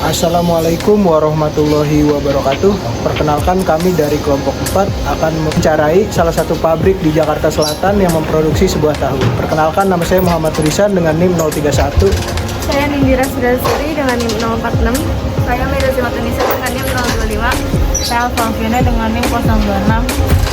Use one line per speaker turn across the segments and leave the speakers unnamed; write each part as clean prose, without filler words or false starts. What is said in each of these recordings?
Assalamualaikum warahmatullahi wabarakatuh. Perkenalkan, kami dari kelompok 4 akan mencarai salah satu pabrik di Jakarta Selatan yang memproduksi sebuah tahu. Perkenalkan, nama saya Muhammad Risan dengan NIM 031.
Saya Nindira Sudasuri dengan NIM 046. Saya Meda Simatunisa dengan NIM 025. Saya Alfiana dengan NIM 026.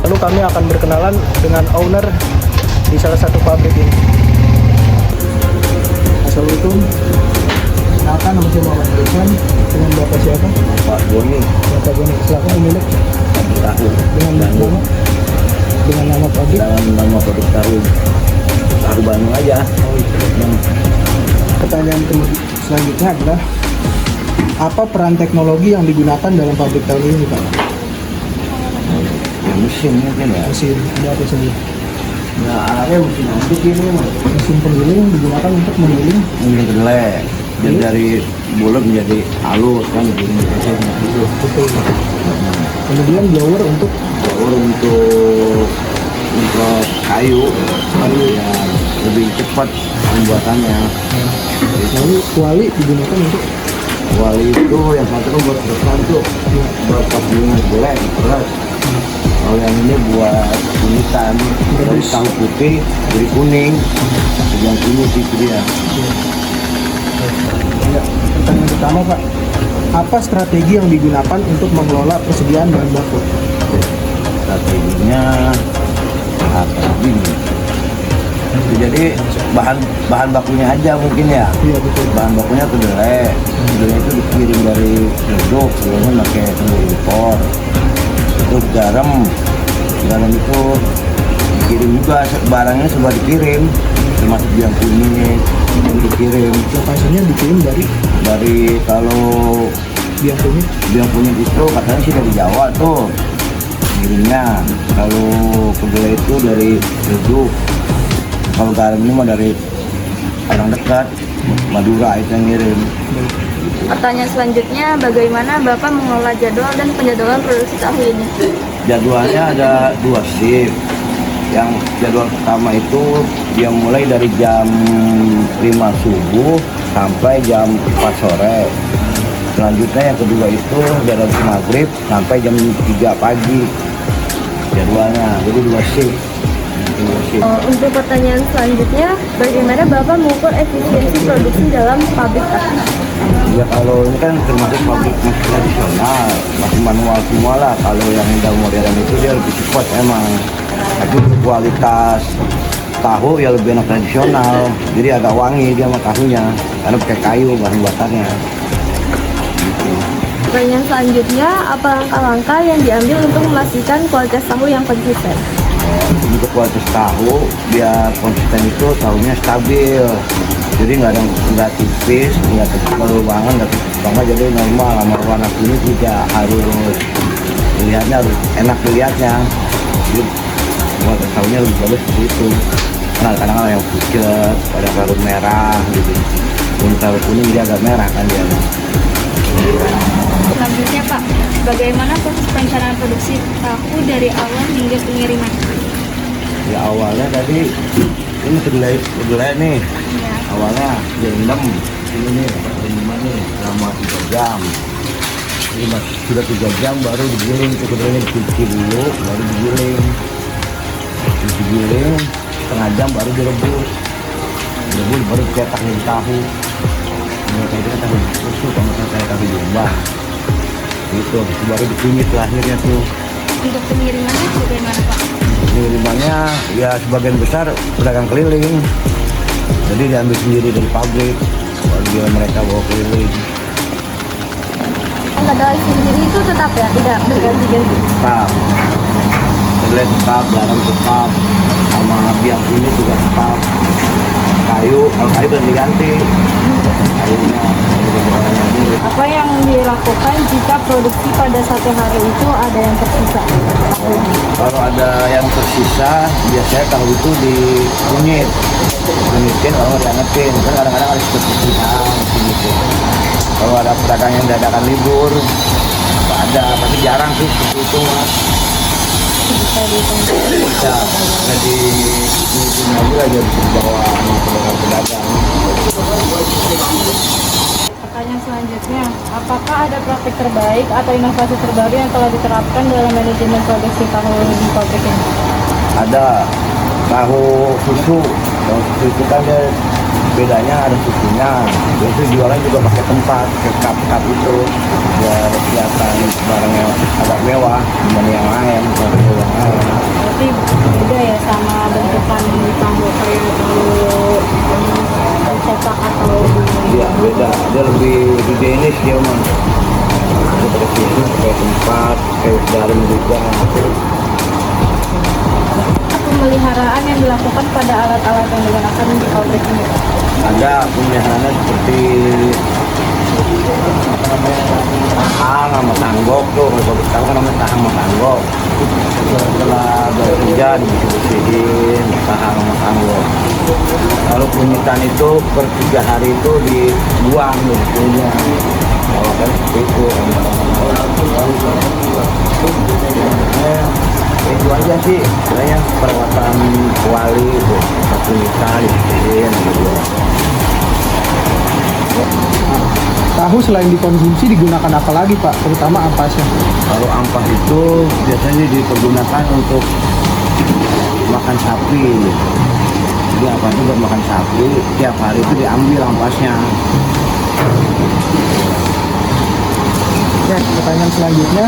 Lalu kami akan berkenalan dengan owner di salah satu pabrik ini. Assalamualaikum. Kenalkan, nama saya Muhammad Risan. Dengan Bapak siapa?
Pak Boni.
Bapak Boni. Silakan pemilik.
Tahu.
Dengan nama pabrik.
Dengan nama pabrik tahu Bandung aja.
Pertanyaan selanjutnya adalah, apa peran teknologi yang digunakan dalam pabrik tahu ini, Pak?
Ya, mesin mungkin ya.
Mesin, ada apa saja?
Nggak ada mesin antik ini mah.
Mesin penggiling digunakan untuk menggiling.
Mungkin kedelai. Jadi dari bulat menjadi halus kan gitu.
Betul. Kemudian blower untuk
kayu ya, lebih cepat pembuatannya.
Lalu kuali digunakan untuk
Wali itu yang satu kan buat depan tuh, buat patungan kedelai beras. Kalau yang ini buat kulitan, dari tahu putih jadi kuning, yang kuning itu dia.
Ya, pertanyaan pertama, Pak, apa strategi yang digunakan untuk mengelola persediaan bahan baku?
Strateginya apa ini? Jadi bahan bakunya aja mungkin ya.
Iya betul.
Bahan bakunya kedelai. Kedelai itu dikirim dari Reduk, kemudian pakai telur impor. Terus garam itu dikirim juga, barangnya semua dikirim, termasuk biang kunyit dikirim.
Lokasinya dikirim
Dari kalau
biang kunyit
itu katanya sih dari Jawa tuh kirimnya. Kalau kedelai itu dari Reduk. Kalau garam ini mah dari orang dekat, Madura itu yang ngirim.
Pertanyaan selanjutnya, bagaimana Bapak mengelola jadwal dan penjadwalan produksi tahu ini?
Jadwalnya ada 2 shift. Yang jadwal pertama itu yang mulai dari jam 5 subuh sampai jam 4 sore. Selanjutnya yang kedua itu dari maghrib sampai jam 3 pagi. Jadwalnya, jadi 2 shift.
Untuk pertanyaan selanjutnya, bagaimana Bapak mengukur efisiensi produksi dalam pabrik tahu?
Ya kalau ini kan termasuk pabrik masih tradisional, masih manual semua lah. Kalau yang udah modern itu dia lebih cepat emang. Tapi untuk kualitas tahu ya lebih enak tradisional. Jadi agak wangi dia sama tahunya, karena pakai kayu bahan buatannya.
Pertanyaan selanjutnya, apa langkah-langkah yang diambil untuk memastikan kualitas tahu yang konsisten?
Untuk kualitas tahu biar konsisten itu tahunya stabil. Jadi nggak tipis, nggak terlalu banget, nggak tipis banget, jadi normal. Sama warna kuning tidak harus dilihatnya, harus enak dilihatnya. Jadi kualitas tahunya lebih bagus seperti itu. Nah kadang ada yang pucat, ada karung merah gitu. Untuk tahu kuning dia agak merah kan dia.
Selanjutnya Pak, bagaimana proses perencanaan produksi tahu dari awal hingga pengiriman?
Ya awalnya tadi ini kedelai nih.
Ya.
Awalnya direndam ini nih, rendaman nih selama 3 jam. Jadi sudah 3 jam baru digiling, kedelainya dicuci dulu, baru digiling. Digiling setengah jam baru direbus. Direbus baru cetak jadi tahu. Mereka itu kan tahu susu, kalau saya tahu domba. Gitu, baru dikunyit tuh akhirnya tuh.
Untuk pengirimannya bagaimana Pak?
Pengirimannya ya sebagian besar pedagang keliling. Jadi diambil sendiri dari pabrik, bagi mereka bawa keliling.
Kedelai sendiri itu tetap ya, tidak berganti-ganti?
Tetap. Kedelai tetap, garam tetap, sama biang kunyit juga tetap. Kayu, kalau kayu ganti-ganti. Kayunya,
Apa yang dilakukan jika produksi pada satu hari itu ada yang tersisa?
kalau ada yang tersisa, biasanya tahu itu dikunyit. Kunyitin kalau diangetin, kan kadang-kadang ada seperti gitu. Kalau ada pedagang yang dadakan libur, nggak ada, tapi jarang sih seperti itu mas. Bisa, jadi kunyitin aja lah jadi dibawa sama pedagang-pedagang.
Pertanyaan selanjutnya, apakah ada praktik terbaik atau inovasi terbaru yang telah diterapkan dalam manajemen produksi tahu di pabrik ini?
Ada tahu susu. Tahu susu itu kan dia bedanya ada susunya. Itu jualan juga pakai tempat, pakai cup itu biar kelihatan barangnya agak mewah dibanding yang lain.
Berarti beda ya sama bentukan di tahu kayak tahu cetak atau
Iya beda, dia lebih higienis dia mah. Dia pakai susu, pakai tempat, pakai garam juga.
pemeliharaan yang dilakukan pada alat-alat yang digunakan di pabrik ini?
Ada pemeliharaannya seperti apa namanya, tahang sama tanggok tuh. Kalau pabrik tahu kan namanya tahang sama tanggok. Setelah bekerja dibersih-bersihin tahang sama tanggok. Kalau kunyitan itu per 3 hari itu dibuang punya. Kalau kan seperti itu. Itu aja sih, sebenarnya perawatan wali itu kunyitan dibersihin gitu.
Tahu selain dikonsumsi digunakan apa lagi Pak? Terutama ampasnya.
Kalau ampas itu biasanya dipergunakan untuk makan sapi. Jadi apa itu buat makan sapi, tiap hari itu diambil ampasnya.
Ya, pertanyaan selanjutnya,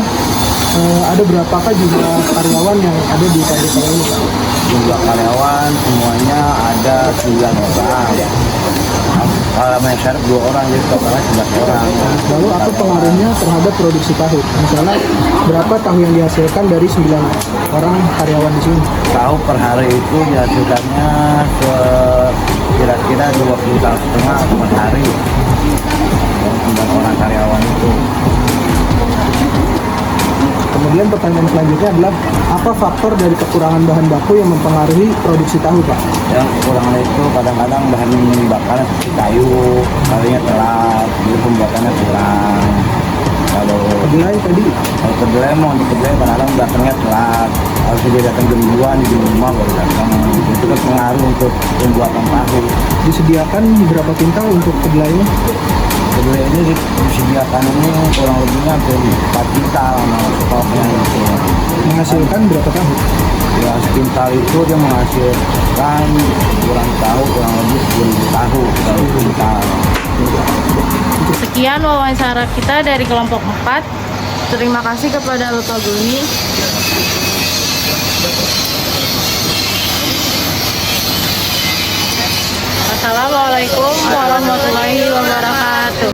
Ada berapakah jumlah karyawan yang ada di pabrik tahu ini, Pak?
Jumlah karyawan semuanya ada 9 orang. Kalau syarat 2 orang, jadi totalnya 11 orang.
Lalu apa pengaruhnya terhadap produksi tahu? Misalnya berapa tahu yang dihasilkan dari 9 orang karyawan di sini?
Tahu per hari itu dihasilkannya kira-kira 20 tahun setengah per hari. 9 orang karyawan itu.
Kemudian pertanyaan selanjutnya adalah apa faktor dari kekurangan bahan baku yang mempengaruhi produksi tahu, Pak?
Yang kekurangan itu kadang-kadang bahan bakarnya seperti kayu, kayunya telat, jadi pembuatannya kurang.
Kedelai tadi
Kalau kedelai mau di kedelai kadang-kadang datangnya telat, harus dia datang jam 2, jam 5 baru datang. Itu kan pengaruh untuk pembuatan tahu.
disediakan berapa kintal untuk kedelainya?
Kedelai ini disediakan ini kurang lebihnya hampir 4 kintal sama stoknya itu.
Menghasilkan berapa tahu?
Ya sekintal itu dia menghasilkan kurang lebih 10.000 tahu dari kintal.
Sekian wawancara kita dari kelompok 4. Terima kasih kepada Bapak Guni. Assalamualaikum warahmatullahi wabarakatuh.